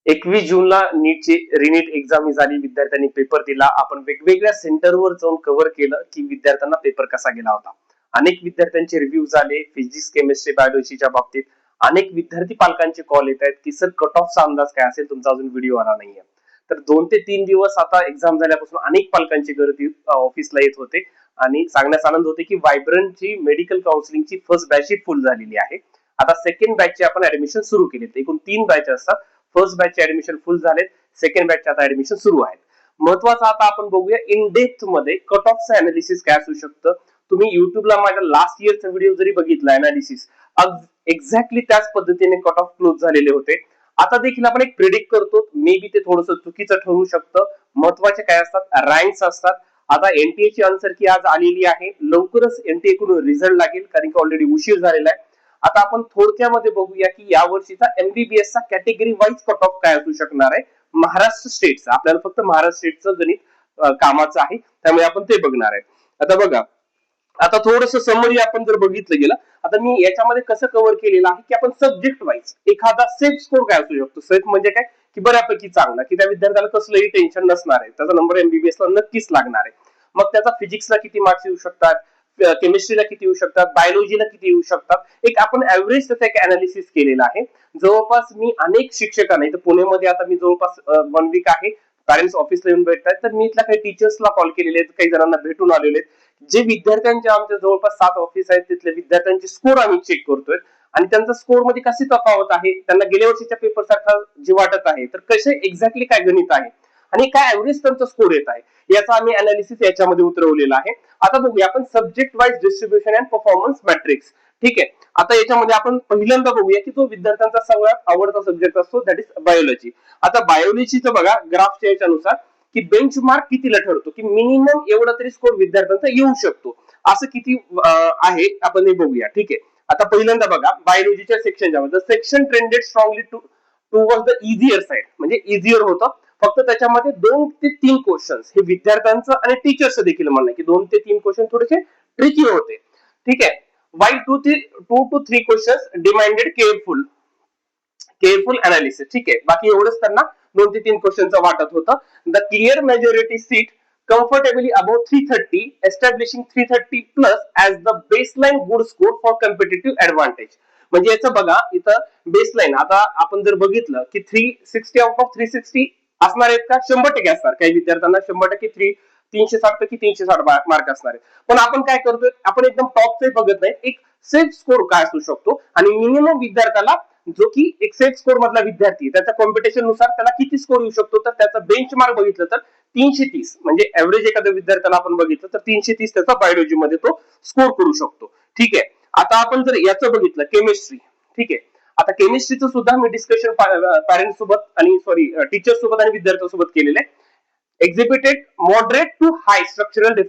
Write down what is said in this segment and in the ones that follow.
21 जूनला नीटची रिनीट एक्झाम झाली. विद्यार्थ्यांनी पेपर दिला. आपण वेगवेगळ्या सेंटरवर जाऊन कव्हर केलं की विद्यार्थ्यांना पेपर कसा गेला होता. अनेक विद्यार्थ्यांचे रिव्ह्यू झाले फिजिक्स, केमिस्ट्री, बायोलॉजीच्या बाबतीत. अनेक विद्यार्थी पालकांचे कॉल येत आहेत की सर कट ऑफचा अंदाज काय असेल, तुमचा अजून व्हिडिओ आला नाहीये. तर 2 ते 3 दिवस आता एक्झाम झाल्यापासून अनेक पालकांची गर्दी ऑफिसला येत होते आणि सांगण्यास आनंद होते की व्हायब्रंटची मेडिकल काउन्सिलिंगची फर्स्ट बॅच फुल झालेली आहे. आता सेकंड बॅचचे आपण ऍडमिशन सुरू केले. एकूण 3 बॅच असतात. फर्स्ट बॅचचे ऍडमिशन फुल झालेत. सेकंड बॅचचे आता ऍडमिशन सुरू आहेत. महत्वाचं आता आपण बघूया इन डेप्थ मध्ये कट ऑफचं अनालिसिस काय असू शकतं. तुम्ही युट्यूबला माझ्या लास्ट इयरचा व्हिडिओ जरी बघितला अनालिसिस, एक्झॅक्टली त्याच पद्धतीने कट ऑफ क्लोज झालेले होते. आता देखील आपण एक प्रिडिक्ट करतो, मे बी ते थोडंसं चुकीचं ठरू शकतं. महत्वाचे काय असतात, रँक्स असतात. आता एनटीए ची आन्सर की आज आलेली आहे. लवकरच एनटीए कडून रिझल्ट लागेल, कारण की ऑलरेडी उशीर झालेला आहे. आता आपण थोडक्यामध्ये बघूया की या वर्षीचा एमबीबीएस चा कॅटेगरी वाईज कट ऑफ काय असू शकणार आहे. महाराष्ट्र स्टेटचा, आपल्याला फक्त महाराष्ट्र स्टेटचं गणित कामाचं आहे, त्यामुळे आपण ते बघणार आहे. आता बघा, आता थोडंसं समरी आपण जर बघितलं गेलं, आता मी याच्यामध्ये कसं कव्हर केलेलं आहे की आपण सब्जेक्ट वाईज एखादा सेफ स्कोर काय असू शकतो. सेफ म्हणजे काय की बऱ्यापैकी चांगला, की त्या विद्यार्थ्याला कसलंही टेन्शन नसणार आहे, त्याचा नंबर एमबीबीएस ला नक्कीच लागणार आहे. मग त्याचा फिजिक्सला किती मार्क्स येऊ शकतात, केमिस्ट्रीला किती येऊ शकतात, बायोलॉजीला किती येऊ शकतात, एक आपण ऍव्हरेज त्याचा एक अनालिसिस केलेला आहे. जवळपास मी अनेक शिक्षकांना, इथं पुण्यामध्ये आता मी जवळपास 1 वीक आहे, पॅरेंट्स ऑफिसला येऊन भेटतात, तर मी इथल्या काही टीचर्सला कॉल केलेले आहेत, काही जणांना भेटून आलेले आहेत. जे विद्यार्थ्यांचे आमच्या जवळपास 7 ऑफिस आहेत, तिथल्या विद्यार्थ्यांचे स्कोर आम्ही चेक करतोय आणि त्यांचा स्कोर मध्ये कशी तफावत आहे, त्यांना गेल्या वर्षीच्या पेपर सारखा जे वाटत आहे, तर कसे एक्झॅक्टली काय गणित आहे आणि काय ऍव्हरेज त्यांचा स्कोर येत आहे, याचा आम्ही अनालिसिस याच्यामध्ये उतरवलेला आहे. आता बघूया आपण subject wise distribution and performance matrix. ठीक आहे, आता याच्यामध्ये आपण पहिल्यांदा बघूया की तो विद्यार्थ्यांचा सगळ्यात आवडता सब्जेक्ट असतो, दॅट इज बायोलॉजी. आता बायोलॉजीचं बघा ग्राफच्या याच्यानुसार की बेंचमार्क कितीला ठरतो, की मिनिमम एवढा तरी स्कोर विद्यार्थ्यांचा येऊ शकतो, असं किती आहे आपण हे बघूया. ठीक आहे, आता पहिल्यांदा बघा बायोलॉजीच्या सेक्शनच्या section trended strongly towards the easier side, म्हणजे इझियर होतं. फक्त त्याच्यामध्ये 2 ते 3 क्वेश्चन्स हे विद्यार्थ्यांचं आणि टीचर्सचं देखील म्हणणं आहे की 2 ते 3 क्वेश्चन थोडेसे ट्रिकी होते. ठीक आहे, while 2 to 3 questions demanded careful analysis. ठीक आहे, बाकी एवढंच त्यांना 2 ते 3 क्वेश्चनचं वाटत होतं. The clear majority seat comfortably above 330, establishing 330 plus as the baseline good score for competitive advantage. म्हणजे याचं बघा इथं बेसलाईन, आता आपण जर बघितलं की 360 आउट ऑफ 360 असणार आहेत का, 100% असणार. काही विद्यार्थ्यांना 100% 360 पैकी 360 मार्क असणार आहेत. पण आपण काय करतोय, आपण एकदम टॉपचे बघत नाही, एक सेफ स्कोर काय असू शकतो आणि मिनिमम विद्यार्थ्याला जो की एक सेफ स्कोर मधला विद्यार्थी, त्याच्या कॉम्पिटिशन नुसार त्याला किती स्कोर येऊ शकतो, तर त्याचा बेंचमार्क बघितलं तर 330, म्हणजे ऍव्हरेज एखाद्या विद्यार्थ्याला आपण बघितलं तर 330 त्याचा बायोलॉजी मध्ये तो स्कोर करू शकतो. ठीक आहे, आता आपण जर याचं बघितलं केमिस्ट्री. ठीक आहे, आता केमिस्ट्रीचं सुद्धा मी डिस्कशन पॅरेंट्स सोबत आणि टीचर्स सोबत आणि विद्यार्थ्यांसोबत केलेलं आहे. Exhibited moderate to high structural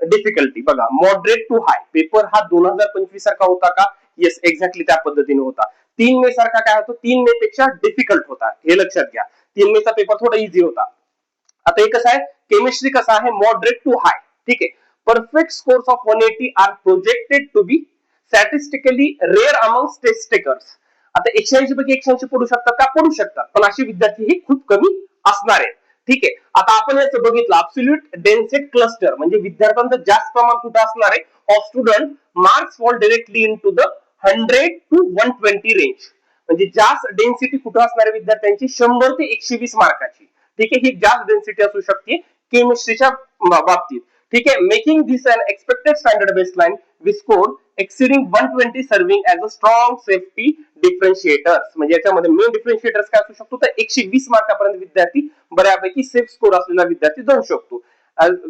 difficulty. बघा, मॉडरेट टू हाय पेपर हा 2025 सारखा होता का, येस एक्झॅक्टली त्या पद्धतीने होता. 3 मे सारखा काय होतो, 3 मे पेक्षा डिफिकल्ट होता, हे लक्षात घ्या. 3 मेचा पेपर थोडा इझी होता. आता हे कसं आहे, केमिस्ट्री कसं आहे, मॉडरेट टू हाय. ठीक आहे, perfect scores of 180 are projected to be statistically rare among test takers. आता 180 पैकी 180 पडू शकतात का, पडू शकतात, पण असे विद्यार्थी हे खूप कमी असणार आहेत. ठीक आहे, आता आपण याचं बघितलं अब्सोल्यूट डेन्सिटी क्लस्टर, म्हणजे विद्यार्थ्यांचं जास्त प्रमाण कुठं असणार आहे, of student marks fall directly in to the 100 to 120 range. म्हणजे जास्त डेन्सिटी कुठं असणाऱ्या विद्यार्थ्यांची 100 ते 120 मार्काची. ठीक आहे, ही जास्त डेन्सिटी असू शकते केमिस्ट्रीच्या बाबतीत. ठीक आहे, making this an expected standard baseline with score exceeding 120 serving as a strong safety differentiators. म्हणजे याच्यामध्ये मेन डिफरन्शिएटर्स काय असू शकतो, तर 120 मार्कापर्यंत विद्यार्थी बऱ्यापैकी सेफ स्कोर असलेला विद्यार्थी जाऊ शकतो.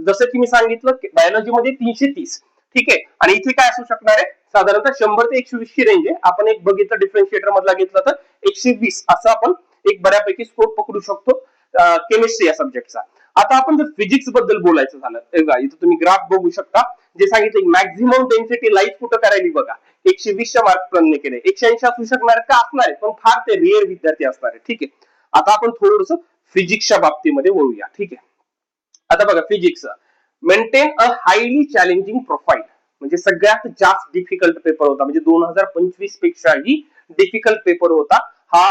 जसं की मी सांगितलं बायोलॉजी मध्ये 330. ठीक आहे, आणि इथे काय असू शकणार आहे, साधारणतः 100 ते 120 ची रेंज आहे. आपण एक बघितलं डिफरन्शिएटर मधला घेतला तर 120 असं आपण एक बऱ्यापैकी स्कोर पकडू शकतो केमिस्ट्री या सब्जेक्टचा. आता आपण जर फिजिक्स बद्दल बोलायचं झालं, इथं तुम्ही ग्राफ बघू शकता, जे सांगितलं मॅक्झिमम डेन्सिटी लाईफ कुठं करायली बघा, 120च्या मार्क प्रमाणे केले. 180 असू शकणार का, असणार आहे, पण फार ते रेअर विद्यार्थी असणार आहे. ठीक आहे, आता आपण थोडंसं फिजिक्सच्या बाबतीमध्ये बोलूया. ठीक आहे, आता बघा physics maintain a highly challenging profile, म्हणजे सगळ्यात जास्त डिफिकल्ट पेपर होता, म्हणजे 2025 पेक्षाही डिफिकल्ट पेपर होता हा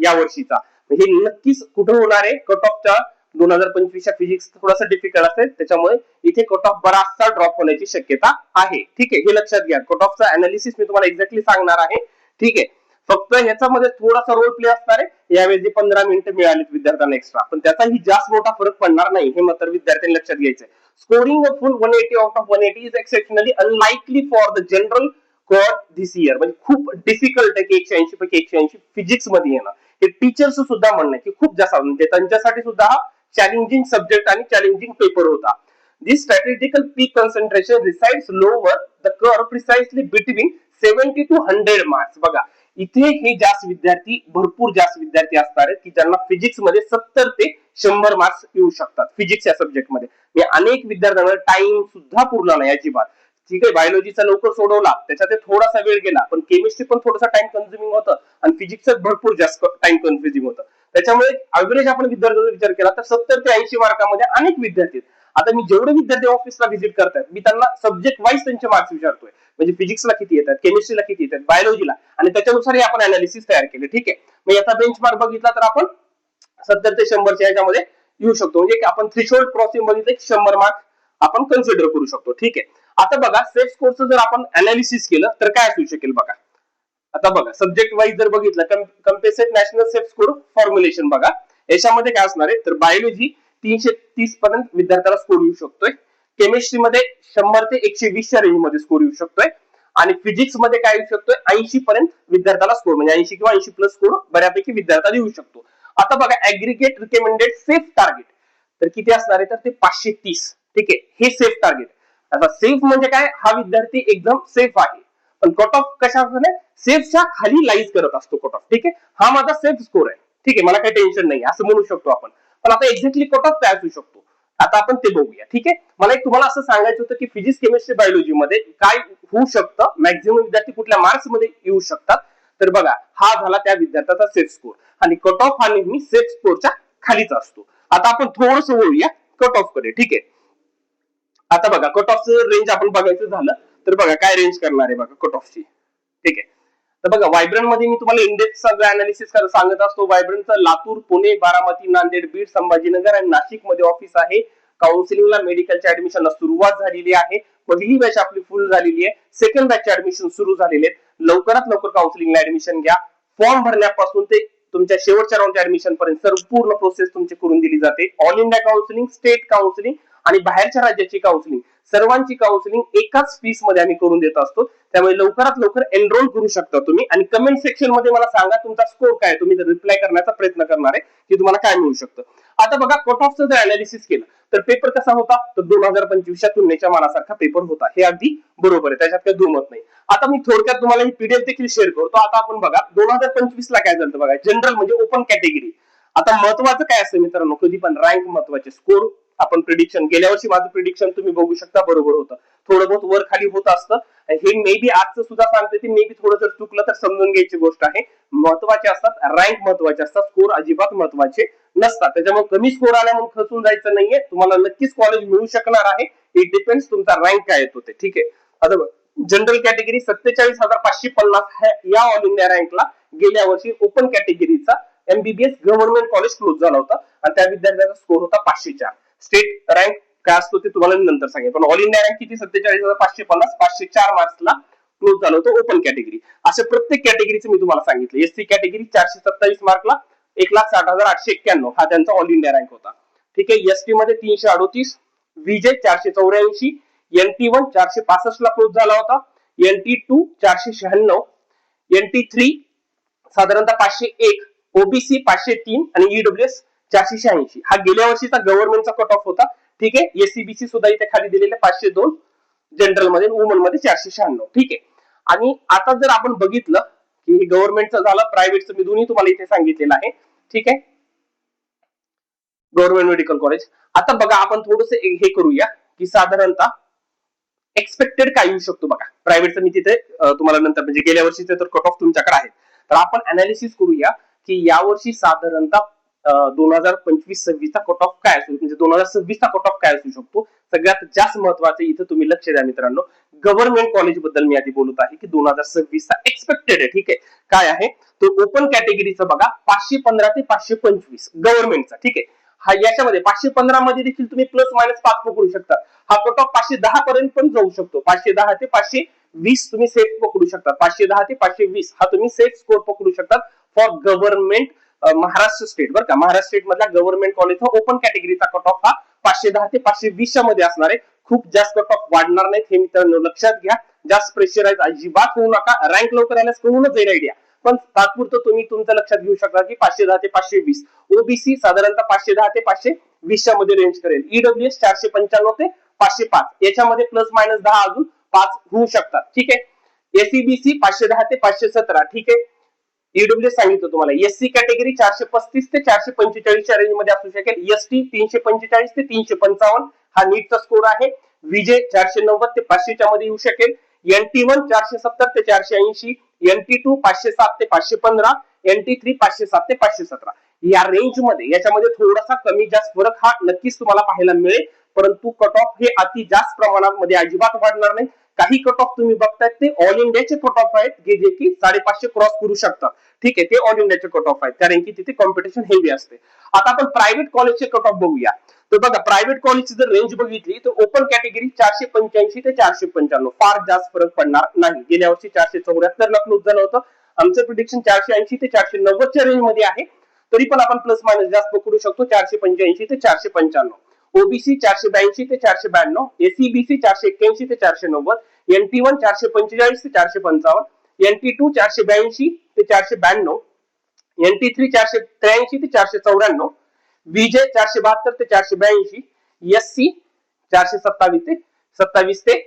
या वर्षीचा. हे नक्कीच कुठे होणार आहे, कट ऑफच्या 2025च्या फिजिक्स थोडासा डिफिकल्ट असेल, त्याच्यामुळे इथे कट ऑफ बराचसा ड्रॉप होण्याची शक्यता आहे. ठीक आहे, हे लक्षात घ्या. कट ऑफचा अनालिसिस मी तुम्हाला एक्झॅक्टली सांगणार आहे. ठीक आहे, फक्त ह्याच्यामध्ये थोडासा रोल प्ले असणार आहे. यावेळी जे 15 मिनिटं मिळालीत विद्यार्थ्यांना एक्स्ट्रा, पण त्याचाही जास्त मोठा फरक पडणार नाही, हे मात्र विद्यार्थ्यांनी लक्षात घ्यायचं आहे. Scoring a full 180 out of 180 is exceptionally unlikely for the general code this year. म्हणजे खूप डिफिकल्ट आहे की 180 पैकी 180 फिजिक्स मध्ये येणं. हे टीचर्स सुद्धा म्हणणं की खूप जास्त, म्हणजे त्यांच्यासाठी सुद्धा हा चॅलेंजिंग सब्जेक्ट आणि चॅलेंजिंग पेपर होता. This strategical peak concentration resides lower the curve precisely between 70 to 100 marks. बघा, इथे हे जास्त विद्यार्थी, भरपूर जास्त विद्यार्थी असणार आहेत की ज्यांना फिजिक्स मध्ये 70 ते 100 मार्क्स येऊ शकतात फिजिक्स या सब्जेक्ट मध्ये. मी अनेक विद्यार्थ्यांना टाइम सुद्धा पुरला नाही अजिबात. ठीक आहे, बायोलॉजीचा लवकर सोडवला, त्याच्यात थोडासा वेळ गेला, पण केमिस्ट्री पण थोडासा टाइम कन्झ्युमिंग होतं आणि फिजिक्स भरपूर जास्त टाइम कन्फ्युजिंग होतं. त्याच्यामुळे ऍव्हरेज आपण विद्यार्थ्यांचा विचार केला तर 70 ते 80 मार्कामध्ये अनेक विद्यार्थी. आता मी जेवढे विद्यार्थी ऑफिसला व्हिजिट करतात, मी त्यांना सब्जेक्ट वाईज त्यांचे मार्क्स विचारतोय, म्हणजे फिजिक्सला किती येतात, केमिस्ट्रीला किती येतात, बायोलॉजीला, आणि त्याच्यानुसार आपण अनालिसिस तयार केले. ठीक आहे, मग याचा बेंचमार्क बघितला तर आपण 70 ते 100च्या याच्यामध्ये येऊ शकतो. म्हणजे आपण थ्रेशोल्ड क्रॉसिंग बघितलं की 100 मार्क आपण कन्सिडर करू शकतो. ठीक आहे, आता बघा सेफ स्कोरचं जर आपण अनालिसिस केलं तर काय असू शकेल बघा. आता बघा सब्जेक्ट वाईज जर बघितलं, कम्पेसेट नॅशनल सेफ स्कोर फॉर्म्युलेशन बघा, याच्यामध्ये काय असणार आहे तर बायोलॉजी 330 पर्यंत विद्यार्थ्याला स्कोर येऊ शकतोय, केमिस्ट्रीमध्ये 100 ते 120च्या रेंज मध्ये स्कोर येऊ शकतोय, आणि फिजिक्स मध्ये काय येऊ शकतोय 80 पर्यंत विद्यार्थ्याला स्कोर, म्हणजे 80 किंवा 80 प्लस स्कोर बऱ्यापैकी विद्यार्थ्याला येऊ शकतो. आता बघा ऍग्रीगेट रिकमेंडेड सेफ टार्गेट तर किती असणार आहे तर ते 530. ठीक आहे, हे सेफ टार्गेट. आता सेफ म्हणजे काय, हा विद्यार्थी एकदम सेफ आहे, पण कट ऑफ कशा सेफच्या खाली लाईज करत असतो कट ऑफ. ठीक आहे, हा माझा सेफ स्कोर आहे. ठीक आहे, मला काही टेन्शन नाही असं म्हणू शकतो आपण, पण आता एक्झॅक्टली कट ऑफ काय असू शकतो आता आपण ते बघूया. ठीक आहे, मला एक तुम्हाला असं सांगायचं होतं की फिजिक्स केमिस्ट्री बायोलॉजी मध्ये काय होऊ शकतं, मॅक्झिमम विद्यार्थी कुठल्या मार्क्स मध्ये येऊ शकतात. तर बघा, हा झाला त्या विद्यार्थ्याचा सेफ स्कोर, आणि कट ऑफ हा नेहमी सेफ स्कोरच्या खालीच असतो. आता आपण थोडंसं वळूया कट ऑफ कडे. ठीक आहे, आता बघा कट ऑफचं रेंज आपण बघायचं झालं तर बघा काय रेंज करणार आहे बघा कट ऑफची. ठीक आहे, तर बघा व्हायब्रंट मध्ये मी तुम्हाला इंडेक्स सगळं अनालिसिस सांगत असतो. व्हायब्रंटचं लातूर, पुणे, बारामती, नांदेड, बीड, संभाजीनगर आणि नाशिक मध्ये ऑफिस आहे. काउन्सिलिंगला मेडिकलच्या ऍडमिशनला सुरुवात झालेली आहे. पहिली बॅच आपली फुल झालेली आहे, सेकंड बॅचचे ऍडमिशन सुरू झालेले आहेत. लवकरात लवकर काउन्सिलिंगला ऍडमिशन घ्या. फॉर्म भरण्यापासून ते तुमच्या शेवटच्या राऊंडच्या ऍडमिशन पर्यंत संपूर्ण प्रोसेस तुमची करून दिली जाते. All India counselling, state counselling आणि बाहेरच्या राज्याची काउन्सिलिंग, सर्वांची काउन्सिलिंग एकाच फीस मध्ये आम्ही करून देत असतो. त्यामुळे लवकरात लवकर एनरोल करू शकता तुम्ही, आणि कमेंट सेक्शन मध्ये मला सांगा तुमचा स्कोर काय, तुम्ही रिप्लाय करण्याचा प्रयत्न करणार आहे की तुम्हाला काय मिळू शकतं. आता बघा कट ऑफचं जर अनालिसिस केलं तर पेपर कसा होता तर 2025च्या तुलनेच्या मानासारखा पेपर होता, हे अगदी बरोबर आहे, त्याच्यात काही दुमत नाही. आता मी थोडक्यात तुम्हाला ही पीडीएफ देखील शेअर करतो. आता आपण बघा 2025 ला काय झालं बघा, जनरल म्हणजे ओपन कॅटेगरी. आता महत्वाचं काय असतं मित्रांनो, कधी पण रँक महत्वाचे, स्कोर आपण प्रिडिक्शन, गेल्या वर्षी माझं प्रिडिक्शन तुम्ही बघू शकता बरोबर होतं, थोडं बहुत वर खाली होत असतं. हे मे बी आजचं सुद्धा सांगते ते मे बी थोडं जर चुकलं तर समजून घ्यायची गोष्ट आहे. महत्वाचे असतात, रँक महत्वाचे असतात, स्कोर अजिबात महत्वाचे नसतात. त्याच्यामुळे कमी स्कोर आला म्हणून खचून जायचं नाहीये, तुम्हाला नक्कीच कॉलेज मिळू शकणार आहे. इट डिपेंड्स तुमचा रँक काय येतो ते. ठीक आहे, आता जनरल कॅटेगरी 47,550 या ऑल इंडिया रँकला गेल्या वर्षी ओपन कॅटेगरीचा एमबीबीएस गव्हर्नमेंट कॉलेज क्लोज झाला होता, आणि त्या विद्यार्थ्याचा स्कोर होता 504. स्टेट रँक काय असतो ते तुम्हाला नंतर सांगेल, पण ऑल इंडिया रँक किती 47,550, 504 मार्क्सला क्लोज झालं होतं ओपन कॅटेगरी. अशा प्रत्येक कॅटेगरीचं मी तुम्हाला सांगितलं. एससी कॅटेगरी 427 मार्कला 1,60,891 हा त्यांचा ऑल इंडिया रँक होता. ठीक आहे, एसटी मध्ये 338, व्हीजे 484, NT1 465 ला क्लोज झाला होता, NT2 496, NT3 साधारणतः 501, ओबीसी 503 आणि ईडब्ल्यूएस 486 हा गेल्या वर्षीचा गव्हर्नमेंटचा कट ऑफ होता. ठीक आहे, एससीबीसी सुद्धा इथे खाली दिलेले 502 जनरल मध्ये, वुमन मध्ये 496. ठीक आहे, आणि आता जर आपण बघितलं की गव्हर्नमेंटचं झालं, प्रायव्हेटचं मी दोन्ही तुम्हाला इथे सांगितलेलं आहे. ठीक आहे, गव्हर्नमेंट मेडिकल कॉलेज. आता बघा आपण थोडंसं हे करूया की साधारणतः एक्सपेक्टेड काय येऊ शकतो बघा. प्रायव्हेटचं मी तिथे तुम्हाला नंतर, म्हणजे गेल्या वर्षीचे तर कट ऑफ तुमच्याकडे आहे, तर आपण अनालिसिस करूया की यावर्षी साधारणतः 2025-26 चा कट ऑफ काय असू, म्हणजे 2026 चा कट ऑफ काय असू शकतो. सगळ्यात जास्त महत्वाचं इथं तुम्ही लक्ष द्या मित्रांनो, गव्हर्नमेंट कॉलेज बद्दल मी आधी बोलत आहे की 2026 चा एक्सपेक्टेड आहे. ठीक आहे, काय आहे तो ओपन कॅटेगरीचं बघा 515 ते 525 गव्हर्नमेंटचा. ठीक आहे, हा याच्यामध्ये 515 मध्ये देखील तुम्ही प्लस मायनस 5 पकडू शकता. हा कट ऑफ 510 पर्यंत पण जाऊ शकतो. 510 ते 520 तुम्ही सेफ पकडू शकता. 510 ते 520 हा तुम्ही सेफ स्कोर पकडू शकता फॉर गव्हर्नमेंट महाराष्ट्र स्टेट. बरं का, महाराष्ट्र स्टेट मधला गव्हर्नमेंट कॉलेज ओपन कॅटेगरीचा कट ऑफ हा 510 ते 520 च्या मध्ये असणार आहे. खूप जास्त कट ऑफ वाढणार नाहीत हे मित्रांनो लक्षात घ्या. जास्त प्रेशराइज अजिबात होऊ नका. रँक लवकर आल्यास कळूनच जाईल आयडिया, पण तात्पुरतं तुम्ही तुमचं लक्षात घेऊ शकता की 510 ते 520. ओबीसी साधारणतः 510 ते 520 च्या मध्ये रेंज करेल. ईडब्ल्यूएस 495 ते 505 याच्यामध्ये प्लस मायनस 10 अजून 5 होऊ शकतात. ठीक आहे, एसईबीसी 510 ते 517. ठीक आहे, ईडब्ल्यूएस सांगितलं तुम्हाला. एससी कॅटेगरी 435 ते 445 च्या रेंज मध्ये असू शकेल. एसटी 345 ते 355 हा नीटचा स्कोर आहे. विजय 490 ते 500 च्या मध्ये येऊ शकेल. NT1 470 ते 480, NT2 507 ते 515, NT3 507 ते 517 या रेंज मध्ये. याच्यामध्ये थोडासा कमी जास्त फरक हा नक्कीच तुम्हाला पाहायला मिळेल, परंतु कट ऑफ हे अति जास्त प्रमाणामध्ये अजिबात वाढणार नाही. काही कट ऑफ तुम्ही बघतायत ते ऑल इंडियाचे कट ऑफ आहेत जे की 550 क्रॉस करू शकतात. ठीक आहे, ते ऑल इंडियाचे कट ऑफ आहेत कारण की तिथे कॉम्पिटिशन हेवी असते. आता आपण प्रायव्हेट कॉलेजचे कट ऑफ बघूया. तर बघा, प्रायव्हेट कॉलेजची जर रेंज बघितली तर ओपन कॅटेगरी 485 ते 495, फार जास्त फरक पडणार नाही. गेल्या वर्षी 474 ला क्लोज झालं होतं. आमचं प्रिडिक्शन 480 ते 490 च्या रेंज मध्ये आहे. तरी पण आपण प्लस मायनस जास्त पकडू शकतो 485 ते 495. ओबीसी 482 ते 492, एसईबीसी 481 ते 490, NT1 445 ते 455, NT2 482 ते 492, NT3 483 ते 494, विजय 472 ते 482, एससी 427 ते 27 ते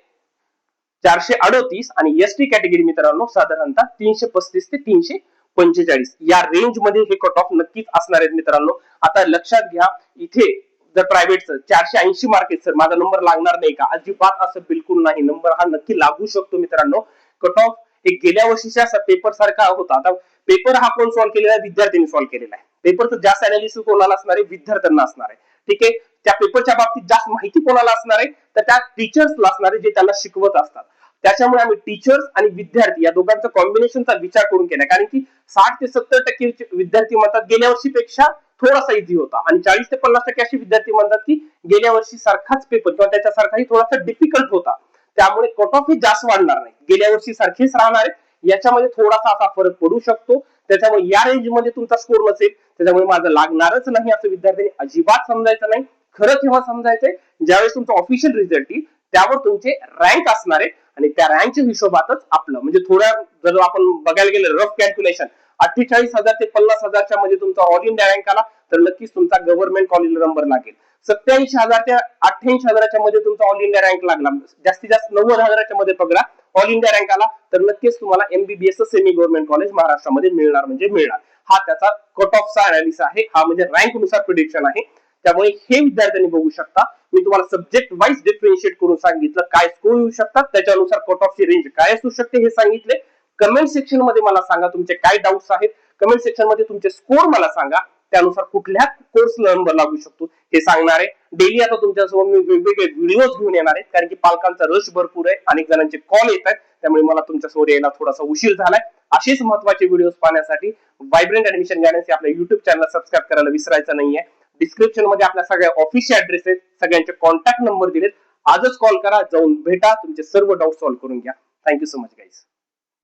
438 आणि एसटी कॅटेगरी मित्रांनो साधारणतः 335 ते 345 या रेंज मध्ये हे कट ऑफ नक्कीच असणार आहेत मित्रांनो. आता लक्षात घ्या, इथे जर प्रायव्हेटचं 480 मार्क आहेत सर, माझा नंबर लागणार नाही का? अजिबात असं बिलकुल नाही. नंबर हा नक्की लागू शकतो मित्रांनो. कट ऑफ हे गेल्या वर्षीच्या पेपर सारखा होता. आता पेपर हा कोण सॉल्व्ह केलेला आहे? विद्यार्थ्यांनी सॉल्व्ह केलेला आहे. पेपरचं जास्त अनालिसिस कोणाला असणार आहे? विद्यार्थ्यांना असणार आहे. ठीक आहे, त्या पेपरच्या बाबतीत जास्त माहिती कोणाला असणार आहे? तर त्या टीचर्सला असणार आहे जे त्यांना शिकवत असतात. त्याच्यामुळे आम्ही टीचर्स आणि विद्यार्थी या दोघांचा कॉम्बिनेशनचा विचार करून केला, कारण की 60 ते 70% विद्यार्थी म्हणतात गेल्या वर्षीपेक्षा थोडासा इझी होता आणि 40 ते 50% असे विद्यार्थी म्हणतात की गेल्या वर्षी सारखाच पेपर किंवा त्याच्यासारखाही थोडासा डिफिकल्ट होता. त्यामुळे कट ऑफ ही जास्त वाढणार नाही, गेल्या वर्षी सारखेच राहणार आहे. याच्यामध्ये थोडासा असा फरक पडू शकतो. त्याच्यामुळे या रेंज मध्ये तुमचा स्कोर नसेल त्याच्यामुळे माझं लागणारच नाही असं विद्यार्थ्यांनी अजिबात समजायचं नाही. खरं केव्हा समजायचंय? ज्यावेळेस तुमचा ऑफिशियल रिझल्ट येईल त्यावर तुमचे रँक असणार आहे आणि त्या रँकच्या हिशोबातच आपलं म्हणजे थोड्या जर आपण बघायला गेलं रफ कॅल्क्युलेशन 48,000 ते 50,000च्या मध्ये तुमचा ऑल इंडिया रँक आला तर नक्कीच तुमचा गव्हर्नमेंट कॉलेजला नंबर लागेल. 87,000 ते 88,000च्या मध्ये तुमचा ऑल इंडिया रँक लागला, जास्तीत जास्त 90,000च्या मध्ये पकडा ऑल इंडिया रँक आला तर नक्कीच तुम्हाला एमबीबीएस सेमी गव्हर्नमेंट कॉलेज महाराष्ट्रामध्ये मिळणार म्हणजे मिळणार. हा त्याचा कट ऑफचा अनालिसिस आहे, हा म्हणजे रँक नुसार प्रिडिक्शन आहे. त्यामुळे हे विद्यार्थ्यांनी बघू शकता. मी तुम्हाला सब्जेक्ट वाईज डिफरन्शिएट करून सांगितलं काय स्कोर येऊ शकतात, त्याच्यानुसार कट ऑफची रेंज काय असू शकते हे सांगितले. कमेंट सेक्शन मध्ये मला सांगा तुमचे काय डाऊट्स आहेत. कमेंट सेक्शन मध्ये तुमचे स्कोर मला सांगा, त्यानुसार कुठल्या कोर्सला नंबर लागू शकतो हे सांगणार आहे. डेली आता तुमच्यासमोर मी वेगवेगळे व्हिडिओज घेऊन येणार आहेत कारण की पालकांचा रश भरपूर आहे, अनेक जणांचे कॉल येत आहेत, त्यामुळे मला तुमच्यासमोर यायला थोडासा उशीर झालाय. असेच महत्त्वाचे व्हिडिओज पाहण्यासाठी व्हायब्रंट ऍडमिशन गायडन्स आपल्या युट्यूब चॅनलला सबस्क्राईब करायला विसरायचं नाहीये. डिस्क्रिप्शन मध्ये आपल्या सगळ्या ऑफिशियल ऍड्रेस आहेत, सगळ्यांचे कॉन्टॅक्ट नंबर दिलेत. आजच कॉल करा, जाऊन भेटा, तुमचे सर्व डाऊट सॉल्व्ह करून घ्या. Thank you so much guys.